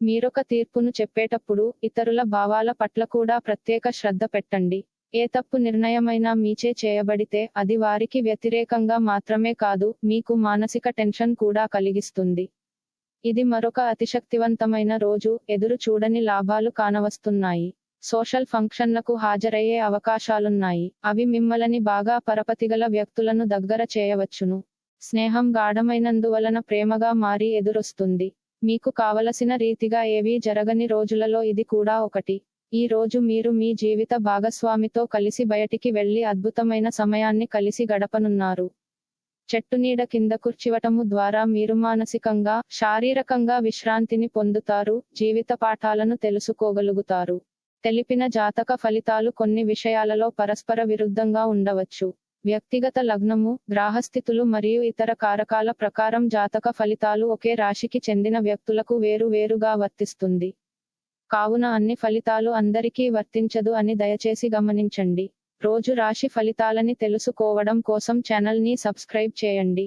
మీరొక తీర్పును చెప్పేటప్పుడు ఇతరుల భావాల పట్ల కూడా ప్రత్యేక శ్రద్ధ పెట్టండి. ఏ తప్పు నిర్ణయమైనా మీచే చేయబడితే అది వారికి వ్యతిరేకంగా మాత్రమే కాదు, మీకు మానసిక టెన్షన్ కూడా కలిగిస్తుంది. ఇది మరొక అతిశక్తివంతమైన రోజు, ఎదురు చూడని లాభాలు కానవస్తున్నాయి. సోషల్ ఫంక్షన్లకు హాజరయ్యే అవకాశాలున్నాయి. అవి మిమ్మల్ని బాగా పరపతిగల వ్యక్తులను దగ్గర చేయవచ్చును. స్నేహం గాఢమైనందువలన ప్రేమగా మారి ఎదురొస్తుంది. మీకు కావలసిన రీతిగా ఏవీ జరగని రోజులలో ఇది కూడా ఒకటి. ఈ రోజు మీరు మీ జీవిత భాగస్వామితో కలిసి బయటికి వెళ్లి అద్భుతమైన సమయాన్ని కలిసి గడపనున్నారు. చెట్టునీడ కింద కూర్చోవటము ద్వారా మీరు మానసికంగా, శారీరకంగా విశ్రాంతిని పొందుతారు, జీవిత పాఠాలను తెలుసుకోగలుగుతారు. తెలిపిన జాతక ఫలితాలు కొన్ని విషయాలలో పరస్పర విరుద్ధంగా ఉండవచ్చు. వ్యక్తిగత లగ్నము, గ్రహస్థితులు మరియు ఇతర కారకాల ప్రకారం జాతక ఫలితాలు ఒకే రాశికి చెందిన వ్యక్తులకు వేరు వేరుగా వర్తిస్తుంది. కావున అన్ని ఫలితాలు అందరికీ వర్తించదు అని దయచేసి గమనించండి. రోజు రాశి ఫలితాలని తెలుసుకోవడం కోసం ఛానల్ ని సబ్స్క్రైబ్ చేయండి.